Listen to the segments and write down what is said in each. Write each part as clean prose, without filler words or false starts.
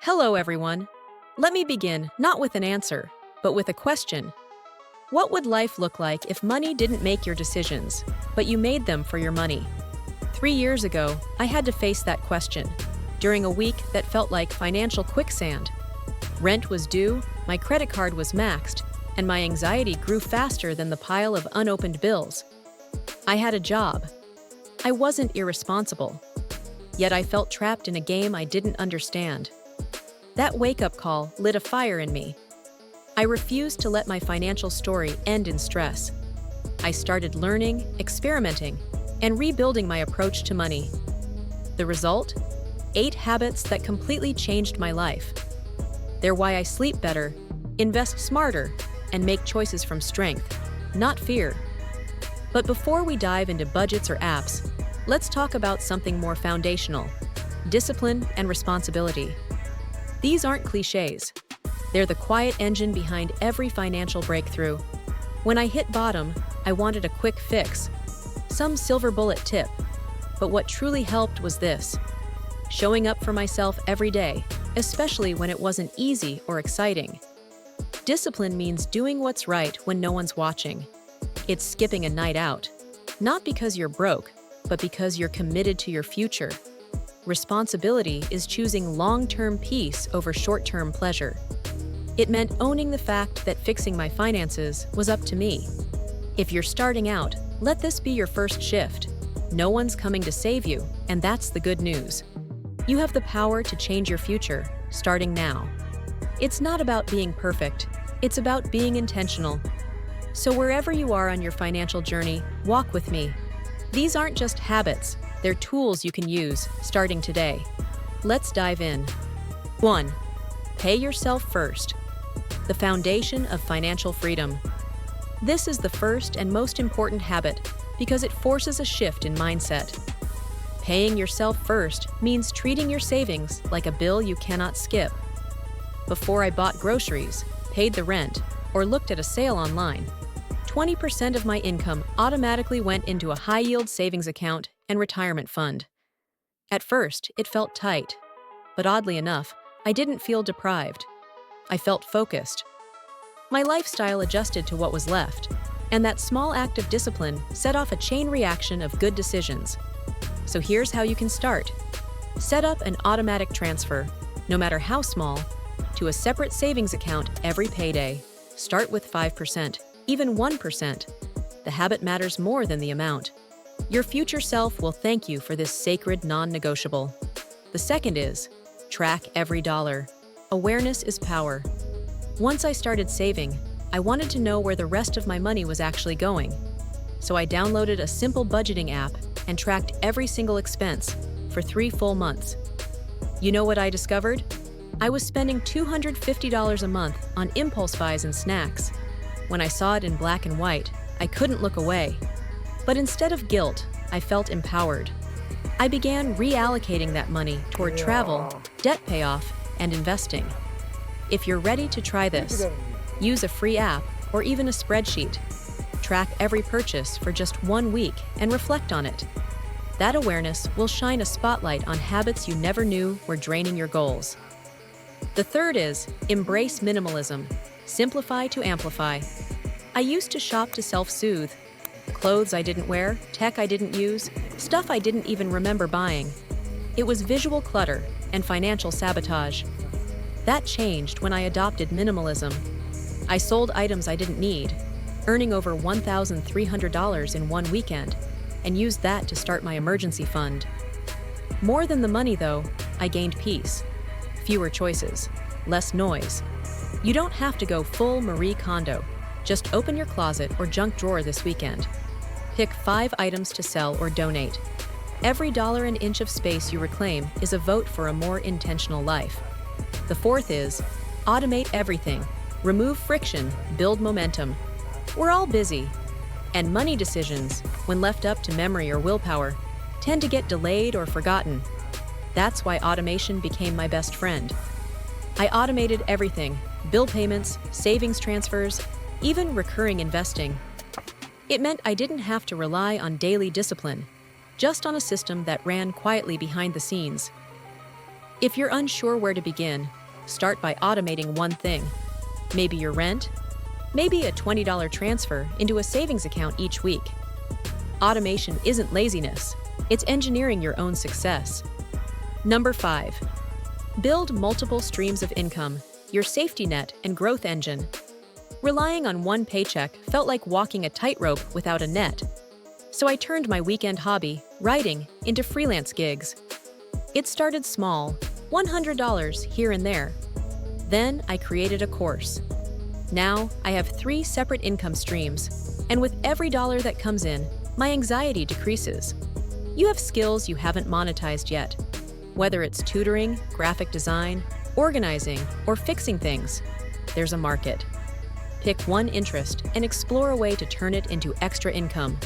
Hello, everyone. Let me begin not with an answer, but with a question. What would life look like if money didn't make your decisions, but you made them for your money? 3 years ago, I had to face that question during a week that felt like financial quicksand. Rent was due, my credit card was maxed, and my anxiety grew faster than the pile of unopened bills. I had a job. I wasn't irresponsible. Yet I felt trapped in a game I didn't understand. That wake-up call lit a fire in me. I refused to let my financial story end in stress. I started learning, experimenting, and rebuilding my approach to money. The result? 8 habits that completely changed my life. They're why I sleep better, invest smarter, and make choices from strength, not fear. But before we dive into budgets or apps, let's talk about something more foundational: discipline and responsibility. These aren't cliches. They're the quiet engine behind every financial breakthrough. When I hit bottom, I wanted a quick fix, some silver bullet tip. But what truly helped was this: showing up for myself every day, especially when it wasn't easy or exciting. Discipline means doing what's right when no one's watching. It's skipping a night out, not because you're broke, but because you're committed to your future. Responsibility is choosing long-term peace over short-term pleasure. It meant owning the fact that fixing my finances was up to me. If you're starting out, let this be your first shift. No one's coming to save you, and that's the good news. You have the power to change your future, starting now. It's not about being perfect, it's about being intentional. So wherever you are on your financial journey, walk with me. These aren't just habits, they're tools you can use, starting today. Let's dive in. 1. Pay yourself first. The foundation of financial freedom. This is the first and most important habit because it forces a shift in mindset. Paying yourself first means treating your savings like a bill you cannot skip. Before I bought groceries, paid the rent, or looked at a sale online, 20% of my income automatically went into a high-yield savings account and retirement fund. At first, it felt tight, but oddly enough, I didn't feel deprived. I felt focused. My lifestyle adjusted to what was left, and that small act of discipline set off a chain reaction of good decisions. So here's how you can start. Set up an automatic transfer, no matter how small, to a separate savings account every payday. Start with 5%, even 1%. The habit matters more than the amount. Your future self will thank you for this sacred non-negotiable. The second is, track every dollar. Awareness is power. Once I started saving, I wanted to know where the rest of my money was actually going. So I downloaded a simple budgeting app and tracked every single expense for 3 full months. You know what I discovered? I was spending $250 a month on impulse buys and snacks. When I saw it in black and white, I couldn't look away. But instead of guilt, I felt empowered. I began reallocating that money toward travel, debt payoff, and investing. If you're ready to try this, use a free app or even a spreadsheet. Track every purchase for just 1 week and reflect on it. That awareness will shine a spotlight on habits you never knew were draining your goals. The third is, embrace minimalism. Simplify to amplify. I used to shop to self-soothe. Clothes I didn't wear, tech I didn't use, stuff I didn't even remember buying. It was visual clutter and financial sabotage. That changed when I adopted minimalism. I sold items I didn't need, earning over $1,300 in one weekend, and used that to start my emergency fund. More than the money, though, I gained peace. Fewer choices, less noise. You don't have to go full Marie Kondo. Just open your closet or junk drawer this weekend. Pick 5 items to sell or donate. Every dollar and inch of space you reclaim is a vote for a more intentional life. The fourth is, automate everything. Remove friction, build momentum. We're all busy, and money decisions, when left up to memory or willpower, tend to get delayed or forgotten. That's why automation became my best friend. I automated everything: bill payments, savings transfers, even recurring investing. It meant I didn't have to rely on daily discipline, just on a system that ran quietly behind the scenes. If you're unsure where to begin, start by automating one thing. Maybe your rent, maybe a $20 transfer into a savings account each week. Automation isn't laziness, it's engineering your own success. Number 5. Build multiple streams of income, your safety net and growth engine. Relying on one paycheck felt like walking a tightrope without a net. So I turned my weekend hobby, writing, into freelance gigs. It started small, $100 here and there. Then I created a course. Now I have 3 separate income streams, and with every dollar that comes in, my anxiety decreases. You have skills you haven't monetized yet. Whether it's tutoring, graphic design, organizing, or fixing things, there's a market. Pick one interest and explore a way to turn it into extra income.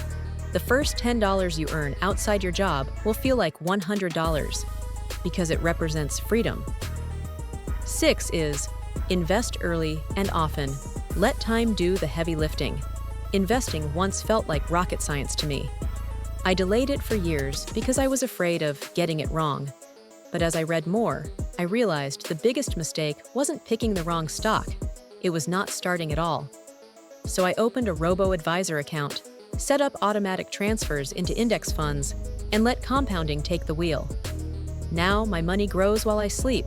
The first $10 you earn outside your job will feel like $100 because it represents freedom. 6 is invest early and often. Let time do the heavy lifting. Investing once felt like rocket science to me. I delayed it for years because I was afraid of getting it wrong. But as I read more, I realized the biggest mistake wasn't picking the wrong stock. It was not starting at all. So I opened a robo-advisor account, set up automatic transfers into index funds, and let compounding take the wheel. Now my money grows while I sleep,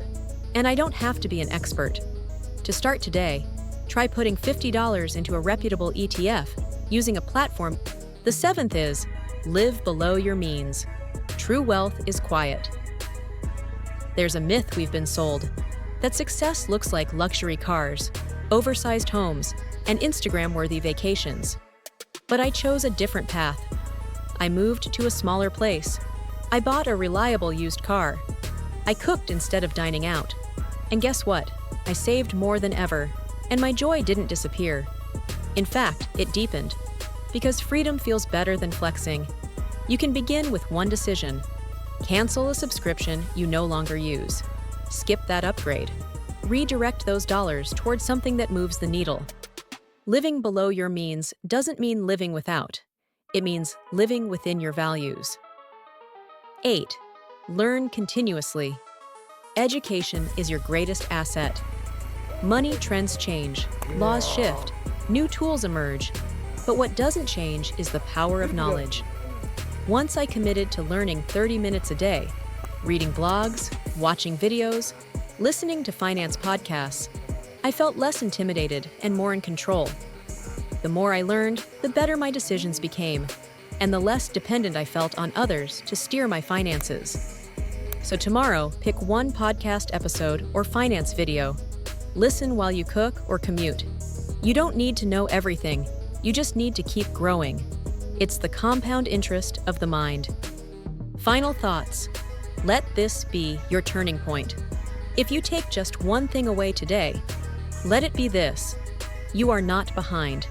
and I don't have to be an expert. To start today, try putting $50 into a reputable ETF using a platform. The 7th is live below your means. True wealth is quiet. There's a myth we've been sold that success looks like luxury cars, oversized homes, and Instagram-worthy vacations. But I chose a different path. I moved to a smaller place. I bought a reliable used car. I cooked instead of dining out. And guess what? I saved more than ever, and my joy didn't disappear. In fact, it deepened. Because freedom feels better than flexing. You can begin with one decision. Cancel a subscription you no longer use. Skip that upgrade. Redirect those dollars towards something that moves the needle. Living below your means doesn't mean living without. It means living within your values. 8. Learn continuously. Education is your greatest asset. Money trends change, laws shift, new tools emerge, but what doesn't change is the power of knowledge. Once I committed to learning 30 minutes a day, reading blogs, watching videos, listening to finance podcasts, I felt less intimidated and more in control. The more I learned, the better my decisions became, and the less dependent I felt on others to steer my finances. So tomorrow, pick one podcast episode or finance video. Listen while you cook or commute. You don't need to know everything, you just need to keep growing. It's the compound interest of the mind. Final thoughts. Let this be your turning point. If you take just one thing away today, let it be this: you are not behind.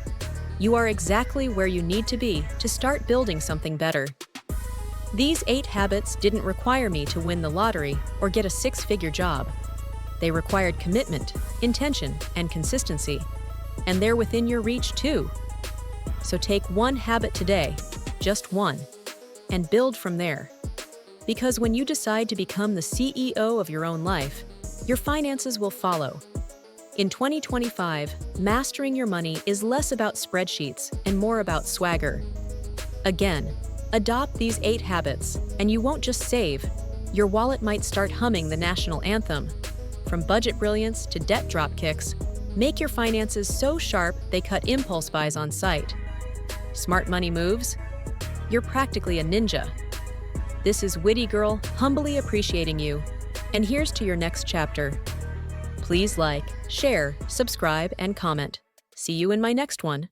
You are exactly where you need to be to start building something better. These 8 habits didn't require me to win the lottery or get a 6-figure job. They required commitment, intention, and consistency. And they're within your reach too. So take one habit today, just one, and build from there. Because when you decide to become the CEO of your own life, your finances will follow. In 2025, mastering your money is less about spreadsheets and more about swagger. Again, adopt these 8 habits, and you won't just save. Your wallet might start humming the national anthem. From budget brilliance to debt drop kicks, make your finances so sharp they cut impulse buys on sight. Smart money moves? You're practically a ninja. This is Witty Girl, humbly appreciating you. And here's to your next chapter. Please like, share, subscribe, and comment. See you in my next one.